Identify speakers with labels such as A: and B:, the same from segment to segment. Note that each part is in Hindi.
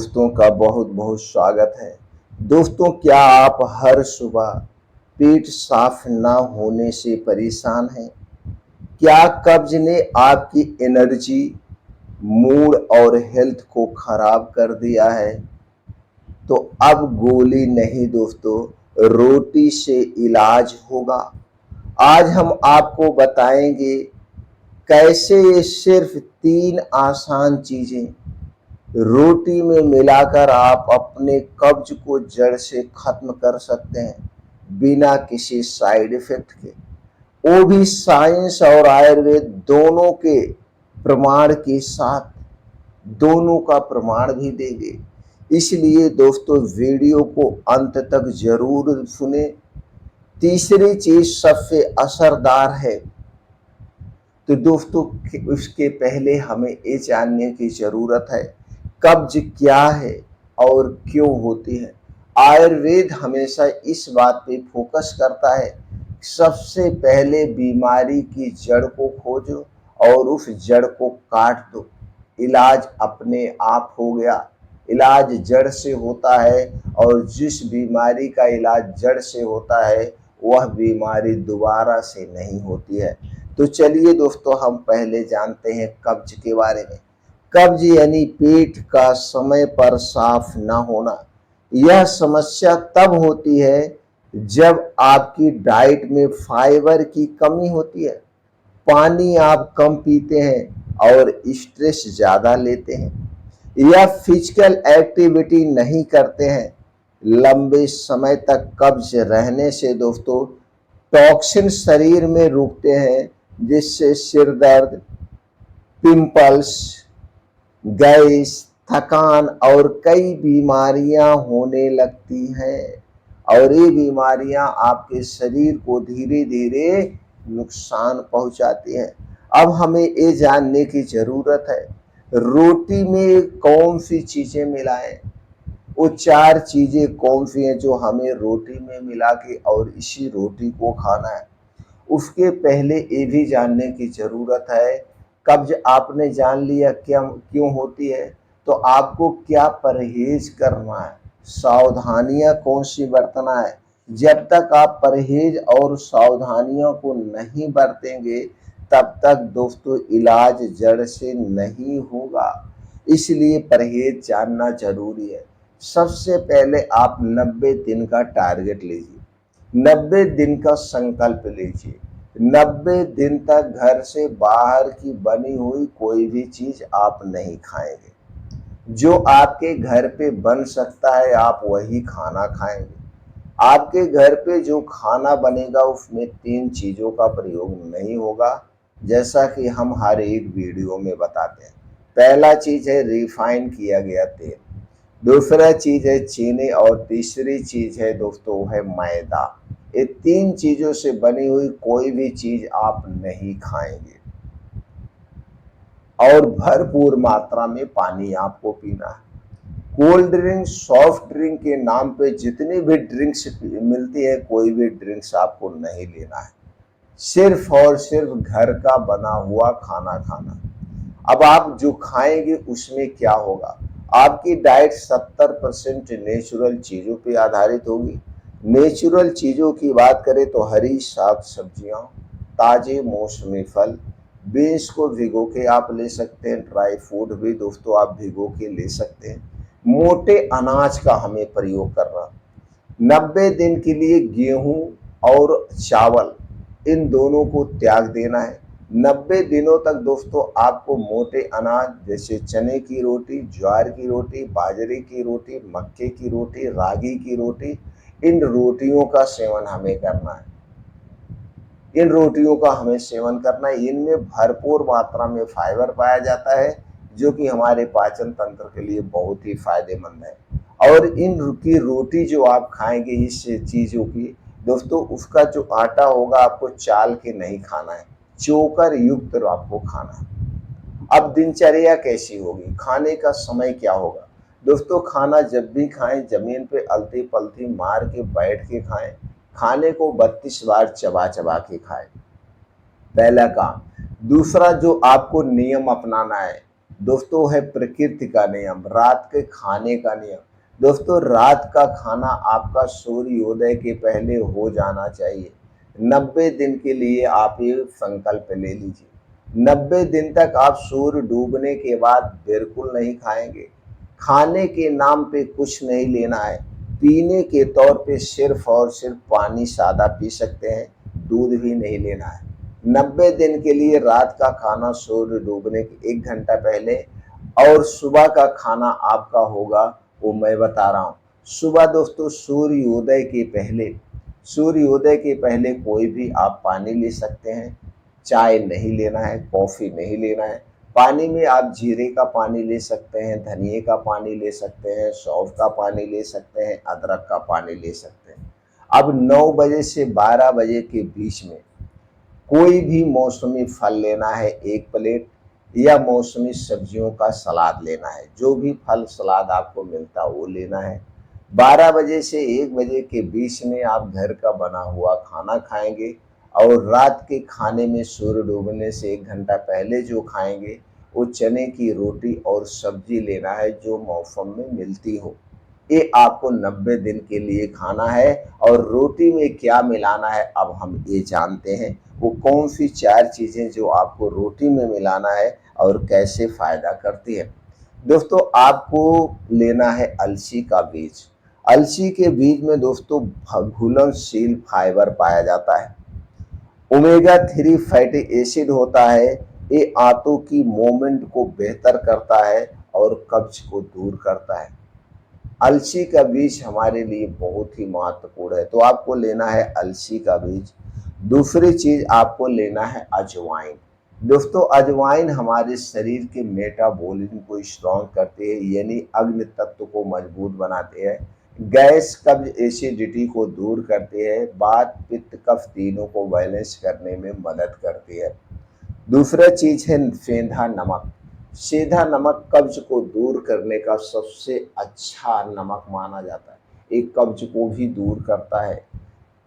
A: दोस्तों का बहुत बहुत स्वागत है। दोस्तों, क्या आप हर सुबह पेट साफ ना होने से परेशान हैं? क्या कब्ज ने आपकी एनर्जी, मूड और हेल्थ को खराब कर दिया है? तो अब गोली नहीं दोस्तों, रोटी से इलाज होगा। आज हम आपको बताएंगे कैसे ये सिर्फ 3 आसान चीजें रोटी में मिलाकर आप अपने कब्ज को जड़ से खत्म कर सकते हैं, बिना किसी साइड इफेक्ट के। वो भी साइंस और आयुर्वेद दोनों के प्रमाण के साथ, दोनों का प्रमाण भी देंगे। इसलिए दोस्तों, वीडियो को अंत तक जरूर सुने। तीसरी चीज सबसे असरदार है। तो दोस्तों, उसके पहले हमें ये जानने की जरूरत है कब्ज क्या है और क्यों होती है। आयुर्वेद हमेशा इस बात पे फोकस करता है, सबसे पहले बीमारी की जड़ को खोजो और उस जड़ को काट दो, इलाज अपने आप हो गया। इलाज जड़ से होता है और जिस बीमारी का इलाज जड़ से होता है वह बीमारी दोबारा से नहीं होती है। तो चलिए दोस्तों, हम पहले जानते हैं कब्ज के बारे में। कब्ज यानी पेट का समय पर साफ ना होना। यह समस्या तब होती है जब आपकी डाइट में फाइबर की कमी होती है, पानी आप कम पीते हैं और स्ट्रेस ज़्यादा लेते हैं, या फिजिकल एक्टिविटी नहीं करते हैं। लंबे समय तक कब्ज रहने से दोस्तों टॉक्सिन शरीर में रुकते हैं, जिससे सिर दर्द, पिंपल्स, गैस, थकान और कई बीमारियां होने लगती हैं। और ये बीमारियां आपके शरीर को धीरे धीरे नुकसान पहुंचाती हैं। अब हमें ये जानने की जरूरत है रोटी में कौन सी चीजें मिलाएं। वो 4 चीजें कौन सी हैं जो हमें रोटी में मिला के और इसी रोटी को खाना है। उसके पहले ये भी जानने की जरूरत है कब्ज आपने जान लिया क्या क्यों होती है, तो आपको क्या परहेज करना है, सावधानियां कौन सी बरतना है। जब तक आप परहेज और सावधानियों को नहीं बरतेंगे तब तक दोस्तों इलाज जड़ से नहीं होगा। इसलिए परहेज जानना जरूरी है। सबसे पहले आप 90 दिन का टारगेट लीजिए, 90 दिन का संकल्प लीजिए। 90 दिन तक घर से बाहर की बनी हुई कोई भी चीज आप नहीं खाएंगे। जो आपके घर पे बन सकता है आप वही खाना खाएंगे। आपके घर पे जो खाना बनेगा उसमें 3 चीजों का प्रयोग नहीं होगा, जैसा कि हम हर एक वीडियो में बताते हैं। पहला चीज है रिफाइन किया गया तेल, दूसरा चीज है चीनी और तीसरी चीज है दोस्तों वो है मैदा। ये 3 चीजों से बनी हुई कोई भी चीज आप नहीं खाएंगे। और भरपूर मात्रा में पानी आपको पीना है। कोल्ड ड्रिंक, सॉफ्ट ड्रिंक के नाम पे जितनी भी ड्रिंक्स मिलती है, कोई भी ड्रिंक्स आपको नहीं लेना है। सिर्फ और सिर्फ घर का बना हुआ खाना खाना। अब आप जो खाएंगे उसमें क्या होगा, आपकी डाइट 70% नेचुरल चीज़ों पे आधारित होगी। नेचुरल चीज़ों की बात करें तो हरी साग सब्जियां, ताजे मौसमी फल, बीन्स को भिगो के आप ले सकते हैं, ड्राई फ्रूट भी दोस्तों आप भिगो के ले सकते हैं। मोटे अनाज का हमें प्रयोग करना। 90 दिन के लिए गेहूं और चावल इन दोनों को त्याग देना है। 90 दिनों तक दोस्तों आपको मोटे अनाज जैसे चने की रोटी, ज्वार की रोटी, बाजरे की रोटी, मक्के की रोटी, रागी की रोटी, इन रोटियों का सेवन हमें करना है। इन रोटियों का हमें सेवन करना है। इनमें भरपूर मात्रा में फाइबर पाया जाता है, जो कि हमारे पाचन तंत्र के लिए बहुत ही फायदेमंद है। और इन की रोटी जो आप खाएंगे इस चीज़ों की दोस्तों, उसका जो आटा होगा आपको चाल के नहीं खाना है, चोकर युक्त आपको खाना है। अब दिनचर्या कैसी होगी, खाने का समय क्या होगा दोस्तों। खाना जब भी खाएं जमीन पे अलती पलती मार के बैठ के खाएं। खाने को 32 बार चबा चबा के खाएं, पहला काम। दूसरा जो आपको नियम अपनाना है, दोस्तों है प्रकृति का नियम, रात के खाने का नियम। दोस्तों रात का खाना आपका सूर्योदय के पहले हो जाना चाहिए। 90 दिन के लिए आप ये संकल्प ले लीजिए। 90 दिन तक आप सूर्य डूबने के बाद बिल्कुल नहीं खाएंगे। खाने के नाम पे कुछ नहीं लेना है। पीने के तौर पे सिर्फ और सिर्फ पानी सादा पी सकते हैं, दूध भी नहीं लेना है। 90 दिन के लिए रात का खाना सूर्य डूबने के 1 घंटा पहले, और सुबह का खाना आपका होगा वो मैं बता रहा हूँ। सुबह दोस्तों सूर्योदय के पहले कोई भी आप पानी ले सकते हैं। चाय नहीं लेना है, कॉफ़ी नहीं लेना है। पानी में आप जीरे का पानी ले सकते हैं, धनिए का पानी ले सकते हैं, सौंफ का पानी ले सकते हैं, अदरक का पानी ले सकते हैं। अब 9 बजे से 12 बजे के बीच में कोई भी मौसमी फल लेना है 1 प्लेट, या मौसमी सब्जियों का सलाद लेना है। जो भी फल सलाद आपको मिलता है वो लेना है। 12 बजे से 1 बजे के बीच में आप घर का बना हुआ खाना खाएंगे, और रात के खाने में सूर्य डूबने से 1 घंटा पहले जो खाएंगे वो चने की रोटी और सब्जी लेना है जो मौसम में मिलती हो। ये आपको 90 दिन के लिए खाना है। और रोटी में क्या मिलाना है अब हम ये जानते हैं। वो कौन सी 4 चीज़ें जो आपको रोटी में मिलाना है और कैसे फ़ायदा करती है। दोस्तों आपको लेना है अलसी का बीज। अलसी के बीज में दोस्तों घुलनशील फाइबर पाया जाता है। ओमेगा 3 फैटी एसिड होता है। ये आंतों की मूवमेंट को बेहतर करता है और कब्ज को दूर करता है। अलसी का बीज हमारे लिए बहुत ही महत्वपूर्ण है, तो आपको लेना है अलसी का बीज। दूसरी चीज आपको लेना है अजवाइन। दोस्तों अजवाइन हमारे शरीर के मेटाबॉलिज्म को स्ट्रॉन्ग करते हैं, यानी अग्नि तत्व को मजबूत बनाते हैं, गैस कब्ज एसिडिटी को दूर करते हैं, वात पित्त कफ तीनों को बैलेंस करने में मदद करती है। दूसरा चीज है सेंधा नमक। सेंधा नमक कब्ज को दूर करने का सबसे अच्छा नमक माना जाता है। एक कब्ज को भी दूर करता है।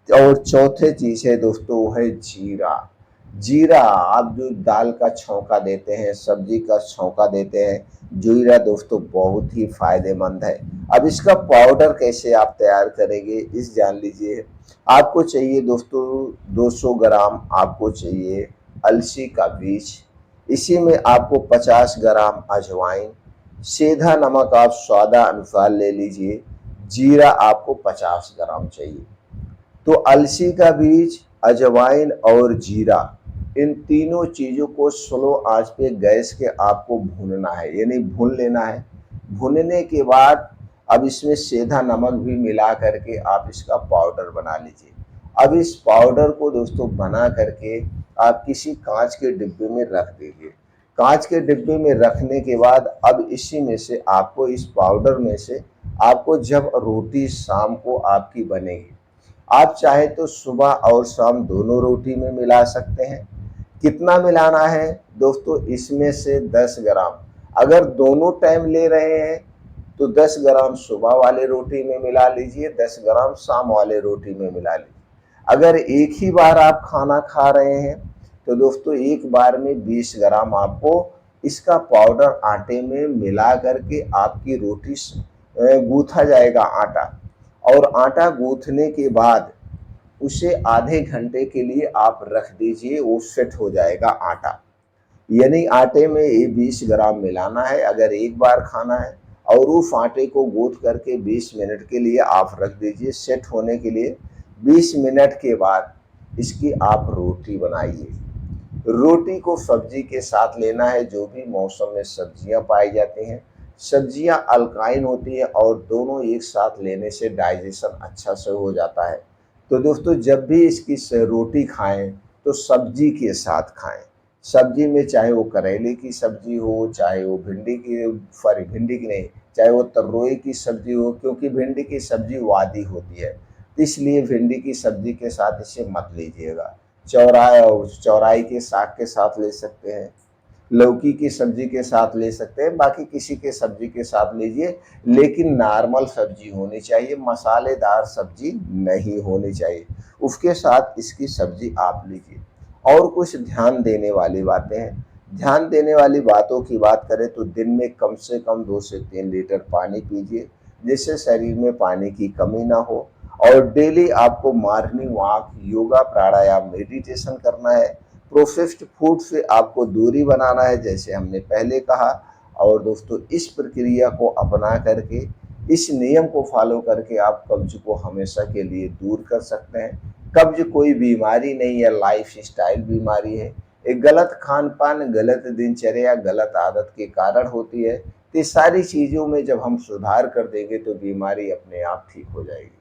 A: और चौथे चीज है दोस्तों वो है जीरा। जीरा आप जो दाल का छौंका देते हैं, सब्जी का छौंका देते हैं, जीरा दोस्तों बहुत ही फायदेमंद है। अब इसका पाउडर कैसे आप तैयार करेंगे इस जान लीजिए। आपको चाहिए दोस्तों 200 ग्राम आपको चाहिए अलसी का बीज। इसी में आपको 50 ग्राम अजवाइन, सेंधा नमक आप स्वादानुसार ले लीजिए, जीरा आपको 50 ग्राम चाहिए। तो अलसी का बीज, अजवाइन और जीरा, इन तीनों चीज़ों को स्लो आंच पे गैस के आपको भूनना है, यानी भून लेना है। भूनने के बाद अब इसमें सेंधा नमक भी मिला करके आप इसका पाउडर बना लीजिए। अब इस पाउडर को दोस्तों बना करके आप किसी कांच के डिब्बे में रख दीजिए। कांच के डिब्बे में रखने के बाद अब इसी में से आपको, इस पाउडर में से आपको, जब रोटी शाम को आपकी बनेगी, आप चाहे तो सुबह और शाम दोनों रोटी में मिला सकते हैं। कितना मिलाना है दोस्तों, इसमें से 10 ग्राम, अगर दोनों टाइम ले रहे हैं तो 10 ग्राम सुबह वाले रोटी में मिला लीजिए, 10 ग्राम शाम वाले रोटी में मिला लीजिए। अगर एक ही बार आप खाना खा रहे हैं तो दोस्तों एक बार में 20 ग्राम आपको इसका पाउडर आटे में मिला करके आपकी रोटी गूथा जाएगा आटा। और आटा गूथने के बाद उसे आधे घंटे के लिए आप रख दीजिए, वो सेट हो जाएगा आटा। यानी आटे में ये 20 ग्राम मिलाना है अगर एक बार खाना है, और उस आटे को गूंथ करके 20 मिनट के लिए आप रख दीजिए सेट होने के लिए। 20 मिनट के बाद इसकी आप रोटी बनाइए। रोटी को सब्जी के साथ लेना है, जो भी मौसम में सब्जियां पाई जाती हैं। सब्जियां अल्काइन होती हैं और दोनों एक साथ लेने से डाइजेशन अच्छा से हो जाता है। तो दोस्तों जब भी इसकी रोटी खाएं तो सब्जी के साथ खाएं। सब्जी में चाहे वो करेले की सब्जी हो, चाहे वो भिंडी की नहीं, चाहे वो तरोई की सब्जी हो, क्योंकि भिंडी की सब्जी वादी होती है, इसलिए भिंडी की सब्जी के साथ इसे मत लीजिएगा। चौराई के साग के साथ ले सकते हैं, लौकी की सब्जी के साथ ले सकते हैं, बाकी किसी के सब्जी के साथ लीजिए, लेकिन नॉर्मल सब्जी होनी चाहिए, मसालेदार सब्जी नहीं होनी चाहिए। उसके साथ इसकी सब्जी आप लीजिए। और कुछ ध्यान देने वाली बातें हैं ध्यान देने वाली बातों की बात करें तो दिन में कम से कम 2 से 3 लीटर पानी पीजिए, जिससे शरीर में पानी की कमी ना हो। और डेली आपको मॉर्निंग वॉक, योगा, प्राणायाम, मेडिटेशन करना है। प्रोसेस्ड फूड से आपको दूरी बनाना है, जैसे हमने पहले कहा। और दोस्तों, इस प्रक्रिया को अपना करके, इस नियम को फॉलो करके आप कब्ज को हमेशा के लिए दूर कर सकते हैं। कब्ज कोई बीमारी नहीं है, लाइफस्टाइल बीमारी है। एक गलत खान-पान, गलत दिनचर्या, गलत आदत के कारण होती है। तो ये सारी चीज़ों में जब हम सुधार कर देंगे तो बीमारी अपने आप ठीक हो जाएगी।